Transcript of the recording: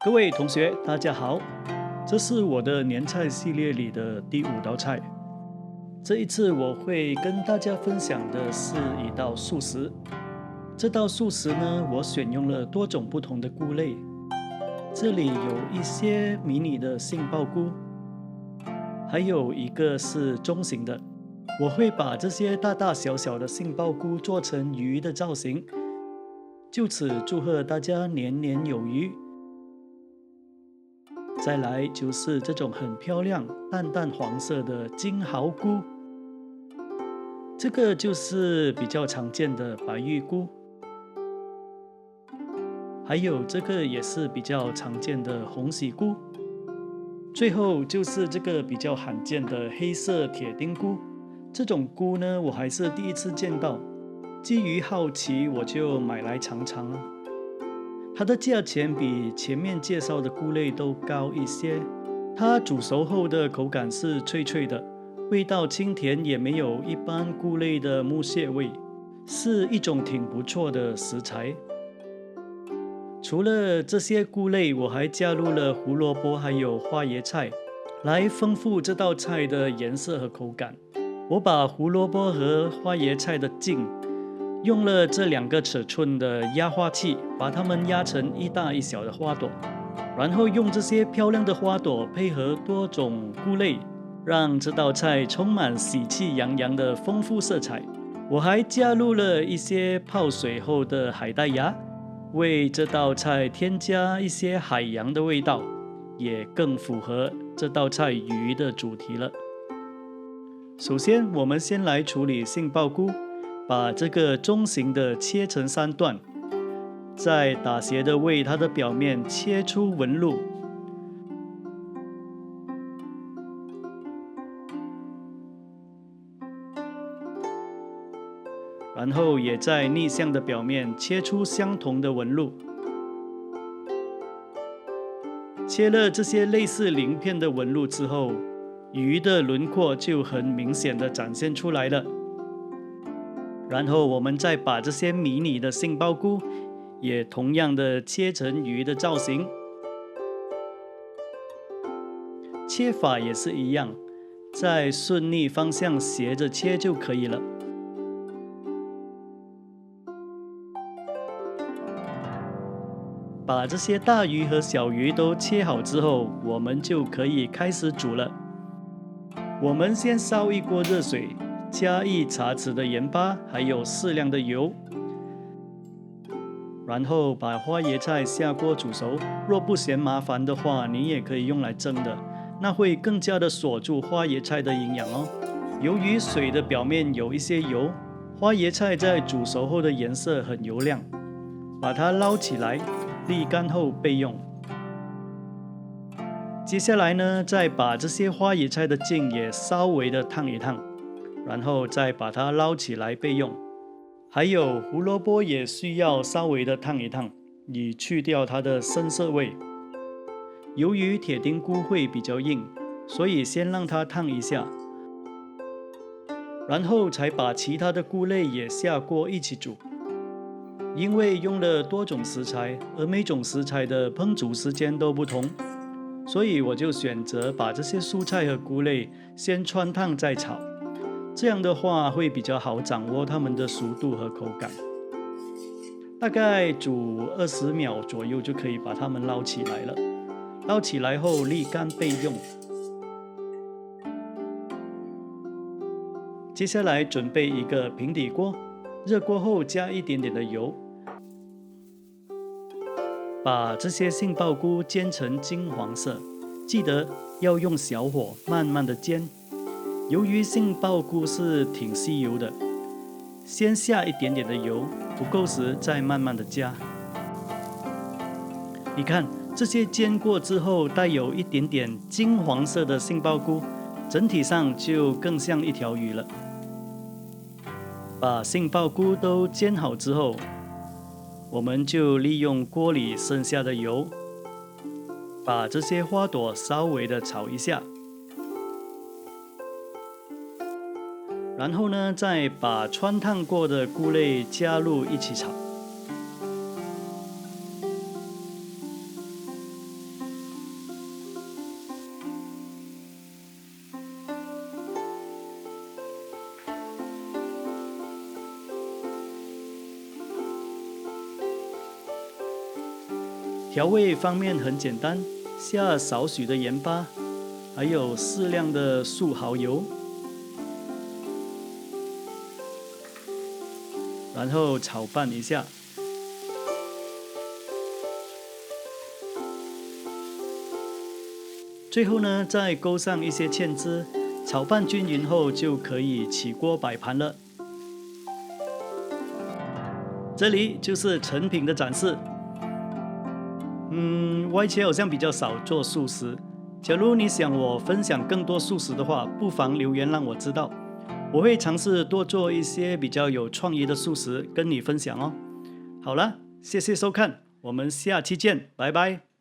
各位同学，大家好，这是我的年菜系列里的第5道菜。这一次我会跟大家分享的是一道素食。这道素食呢，我选用了多种不同的菇类，这里有一些迷你的杏鲍菇，还有一个是中型的。我会把这些大大小小的杏鲍菇做成鱼的造型，就此祝贺大家年年有余。再来就是这种很漂亮淡淡黄色的金毫菇，这个就是比较常见的白玉菇，还有这个也是比较常见的红喜菇，最后就是这个比较罕见的黑色铁丁菇。这种菇呢，我还是第一次见到，基于好奇我就买来尝尝了。它的价钱比前面介绍的菇类都高一些，它煮熟后的口感是脆脆的，味道清甜，也没有一般菇类的木屑味，是一种挺不错的食材。除了这些菇类，我还加入了胡萝卜还有花椰菜，来丰富这道菜的颜色和口感。我把胡萝卜和花椰菜的茎用了这2个尺寸的压花器，把它们压成一大一小的花朵，然后用这些漂亮的花朵配合多种菇类，让这道菜充满喜气洋洋的丰富色彩。我还加入了一些泡水后的海带芽，为这道菜添加一些海洋的味道，也更符合这道菜鱼的主题了。首先，我们先来处理杏鲍菇，把这个中型的切成3段，再打斜的为它的表面切出纹路，然后也在逆向的表面切出相同的纹路。切了这些类似鳞片的纹路之后，鱼的轮廓就很明显的展现出来了。然后我们再把这些迷你的杏鲍菇也同样的切成鱼的造型，切法也是一样，在顺逆方向斜着切就可以了。把这些大鱼和小鱼都切好之后，我们就可以开始煮了。我们先烧一锅热水，加1茶匙的盐巴，还有适量的油，然后把花椰菜下锅煮熟。若不嫌麻烦的话，你也可以用来蒸的，那会更加的锁住花椰菜的营养哦。由于水的表面有一些油，花椰菜在煮熟后的颜色很油亮，把它捞起来，沥干后备用。接下来呢，再把这些花椰菜的茎也稍微的烫一烫，然后再把它捞起来备用。还有胡萝卜也需要稍微的烫一烫，以去掉它的深色味。由于铁丁菇会比较硬，所以先让它烫一下，然后才把其他的菇类也下锅一起煮。因为用了多种食材，而每种食材的烹煮时间都不同，所以我就选择把这些蔬菜和菇类先汆烫再炒，这样的话会比较好掌握它们的熟度和口感。大概煮20秒左右就可以把它们捞起来了。捞起来后沥干备用。接下来准备一个平底锅，热锅后加一点点的油，把这些杏鲍菇煎成金黄色，记得要用小火慢慢的煎。由于杏鲍菇是挺吸油的，先下一点点的油，不够时再慢慢的加。你看这些煎过之后带有一点点金黄色的杏鲍菇，整体上就更像一条鱼了。把杏鲍菇都煎好之后，我们就利用锅里剩下的油，把这些花朵稍微的炒一下，然后呢，再把汆烫过的菇类加入一起炒。调味方面很简单，下少许的盐巴，还有适量的素蚝油，然后炒拌一下。最后呢，再勾上一些芡汁，炒拌均匀后就可以起锅摆盘了。这里就是成品的展示。歪切好像比较少做素食。假如你想我分享更多素食的话，不妨留言让我知道，我会尝试多做一些比较有创意的素食跟你分享哦。好了，谢谢收看，我们下期见，拜拜。